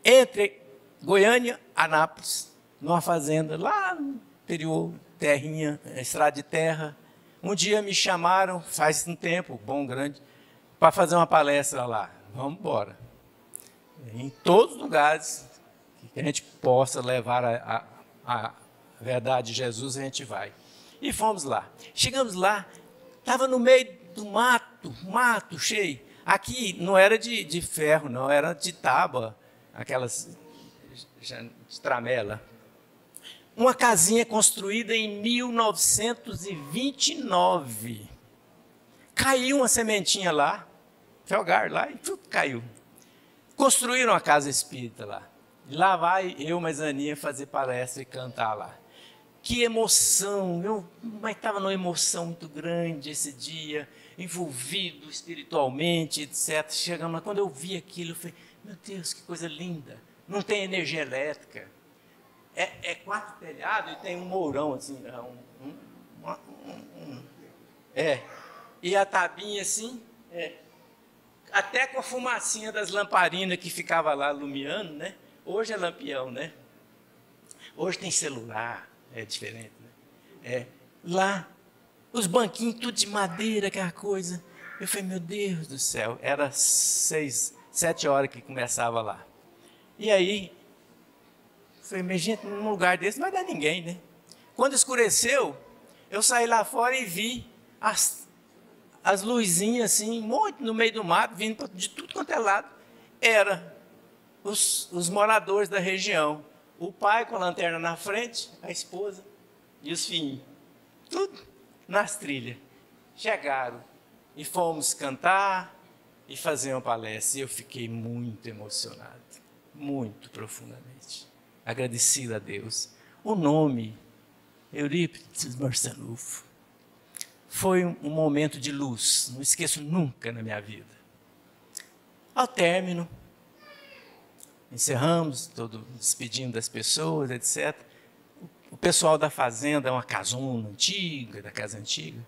Speaker 2: Entre Goiânia e Anápolis, numa fazenda lá no interior, terrinha, estrada de terra. Um dia me chamaram, faz um tempo, bom, grande, para fazer uma palestra lá. Vamos embora. Em todos os lugares que a gente possa levar a verdade de Jesus, a gente vai. E fomos lá. Chegamos lá, estava no meio do mato cheio. Aqui não era de ferro, não, era de tábua, aquelas de tramela. Uma casinha construída em 1929. Caiu uma sementinha lá, jogaram lá e tudo caiu. Construíram uma casa espírita lá. E lá vai eu, mais Aninha, fazer palestra e cantar lá. Que emoção! Mas estava numa emoção muito grande esse dia, envolvido espiritualmente, etc. Chegando lá, quando eu vi aquilo, eu falei, meu Deus, que coisa linda! Não tem energia elétrica. É 4 telhados e tem um mourão, assim, e a tabinha assim, até com a fumacinha das lamparinas que ficava lá iluminando, né? Hoje é lampião, né? Hoje tem celular, é diferente, né? Lá, os banquinhos tudo de madeira, aquela coisa. Eu falei, meu Deus do céu, era 7 horas que começava lá. E aí, falei, mas gente, num lugar desse não vai dar ninguém, né? Quando escureceu, eu saí lá fora e vi as luzinhas assim, muito no meio do mato, vindo de tudo quanto é lado. Era os moradores da região. O pai com a lanterna na frente, a esposa e os filhinhos. Tudo nas trilhas. Chegaram e fomos cantar e fazer uma palestra. E eu fiquei muito emocionado, muito profundamente. Agradecido a Deus. O nome, Eurípides Barçanufo, foi um momento de luz, não esqueço nunca na minha vida. Ao término, encerramos, todo despedindo das pessoas, etc. O pessoal da fazenda, uma casona antiga, da casa antiga,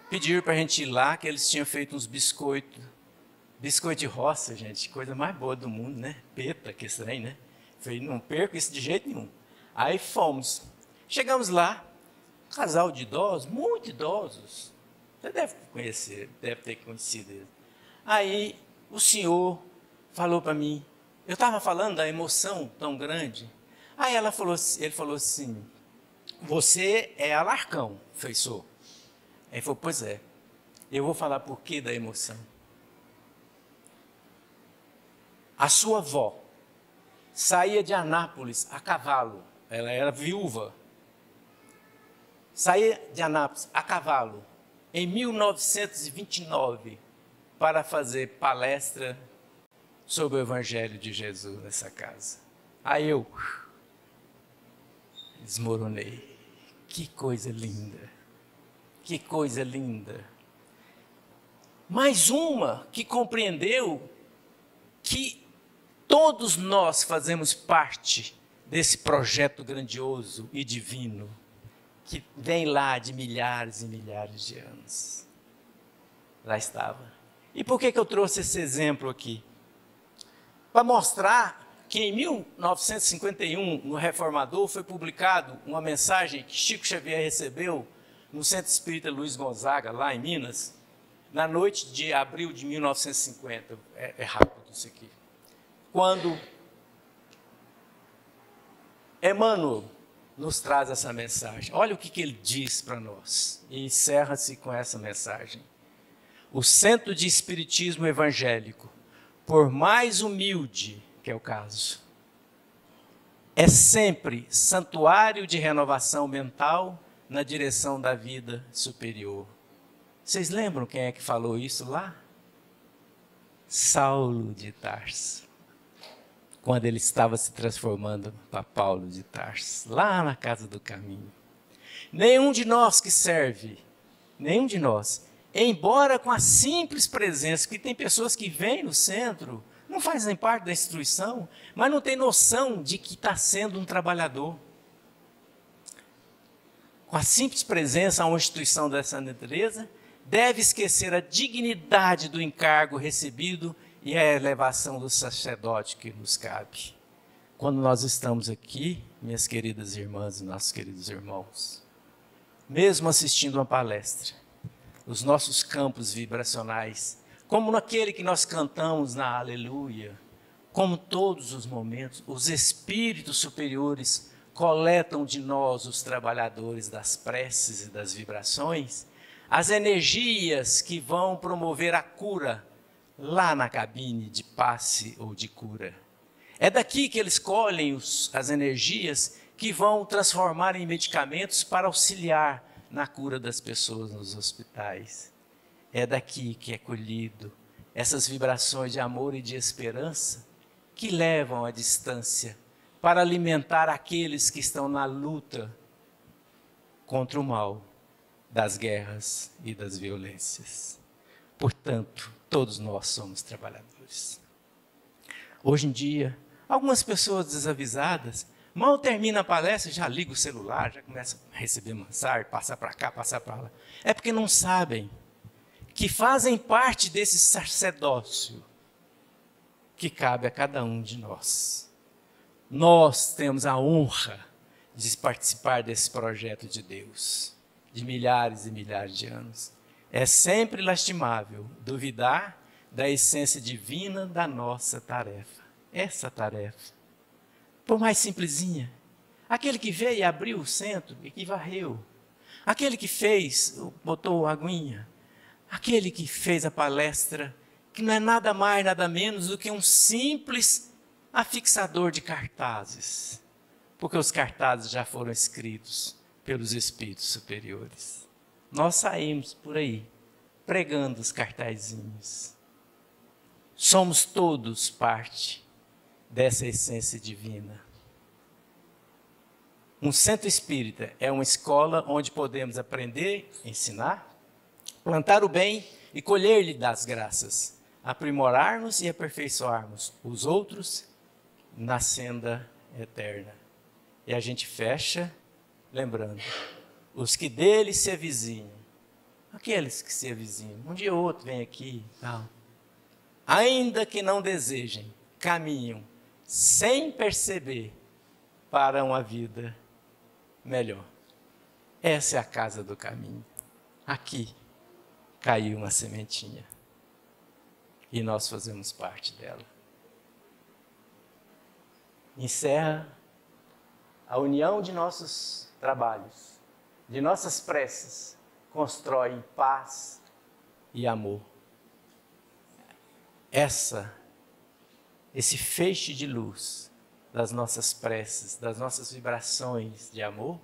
Speaker 2: pediram para a gente ir lá, que eles tinham feito uns biscoitos. Biscoito de roça, gente, coisa mais boa do mundo, né? Peta, que estranho, né? Falei, não perco isso de jeito nenhum. Aí fomos. Chegamos lá, um casal de idosos, muito idosos. Você deve conhecer, deve ter conhecido eles. Aí o senhor falou para mim, eu estava falando da emoção tão grande. Aí ele falou assim, você é Alarcão, feiçor. Aí ele falou, pois é, eu vou falar por que da emoção. A sua avó saía de Anápolis a cavalo, ela era viúva. Saía de Anápolis a cavalo em 1929 para fazer palestra sobre o Evangelho de Jesus nessa casa. Aí eu desmoronei. Que coisa linda, que coisa linda. Mais uma que compreendeu que todos nós fazemos parte desse projeto grandioso e divino que vem lá de milhares e milhares de anos. Lá estava. E por que eu trouxe esse exemplo aqui? Para mostrar que em 1951, no Reformador, foi publicado uma mensagem que Chico Xavier recebeu no Centro Espírita Luiz Gonzaga, lá em Minas, na noite de abril de 1950. É rápido isso aqui. Quando Emmanuel nos traz essa mensagem. Olha o que ele diz para nós. E encerra-se com essa mensagem. O Centro de Espiritismo Evangélico, por mais humilde que é o caso, é sempre santuário de renovação mental na direção da vida superior. Vocês lembram quem é que falou isso lá? Saulo de Tarso. Quando ele estava se transformando para Paulo de Tarso, lá na casa do caminho. Nenhum de nós que serve, nenhum de nós, embora com a simples presença, que tem pessoas que vêm no centro, não fazem parte da instituição, mas não tem noção de que está sendo um trabalhador. Com a simples presença a uma instituição dessa natureza, deve esquecer a dignidade do encargo recebido e a elevação do sacerdote que nos cabe. Quando nós estamos aqui, minhas queridas irmãs e nossos queridos irmãos, mesmo assistindo uma palestra, os nossos campos vibracionais, como naquele que nós cantamos na Aleluia, como todos os momentos, os espíritos superiores coletam de nós, os trabalhadores das preces e das vibrações, as energias que vão promover a cura lá na cabine de passe ou de cura. É daqui que eles colhem as energias que vão transformar em medicamentos para auxiliar na cura das pessoas nos hospitais. É daqui que é colhido essas vibrações de amor e de esperança que levam à distância para alimentar aqueles que estão na luta contra o mal das guerras e das violências. Portanto, todos nós somos trabalhadores. Hoje em dia, algumas pessoas desavisadas, mal termina a palestra, já liga o celular, já começa a receber mensagem, passar para cá, passar para lá. É porque não sabem que fazem parte desse sacerdócio que cabe a cada um de nós. Nós temos a honra de participar desse projeto de Deus, de milhares e milhares de anos. É sempre lastimável duvidar da essência divina da nossa tarefa. Essa tarefa. por mais simplesinha. Aquele que veio e abriu o centro e que varreu. Aquele que fez, botou aguinha. Aquele que fez a palestra, que não é nada mais, nada menos do que um simples afixador de cartazes. Porque os cartazes já foram escritos pelos espíritos superiores. Nós saímos por aí, pregando os cartazinhos. Somos todos parte dessa essência divina. Um centro espírita é uma escola onde podemos aprender, ensinar, plantar o bem e colher-lhe das graças, aprimorar-nos e aperfeiçoarmos os outros na senda eterna. E a gente fecha lembrando, os que dele se avizinham, aqueles que se avizinham, um dia ou outro vem aqui, não. Ainda que não desejem, caminham sem perceber para uma vida melhor. Essa é a casa do caminho. Aqui caiu uma sementinha e nós fazemos parte dela. Encerra a união de nossos trabalhos, de nossas preces, constrói paz e amor. Esse feixe de luz das nossas preces, das nossas vibrações de amor,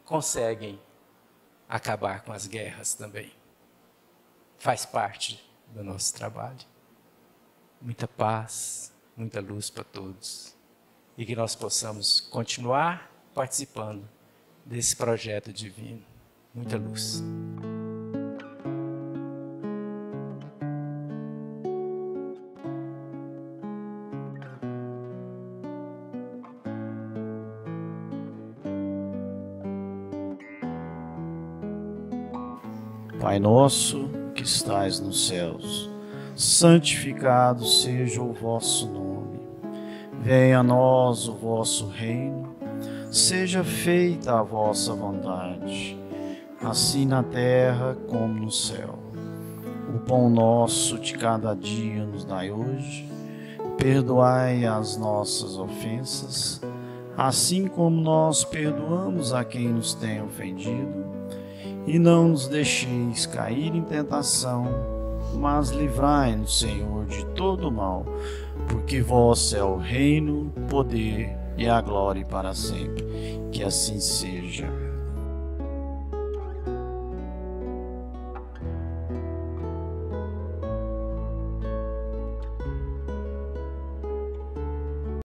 Speaker 2: conseguem acabar com as guerras também. Faz parte do nosso trabalho. Muita paz, muita luz para todos. E que nós possamos continuar participando desse projeto divino. Muita luz.
Speaker 3: Pai nosso que estais nos céus, santificado seja o vosso nome. Venha a nós o vosso reino, seja feita a vossa vontade, assim na terra como no céu. O pão nosso de cada dia nos dai hoje, perdoai as nossas ofensas, assim como nós perdoamos a quem nos tem ofendido, e não nos deixeis cair em tentação, mas livrai-nos, Senhor, de todo mal, porque vosso é o reino, o poder e a glória para sempre. Que assim seja.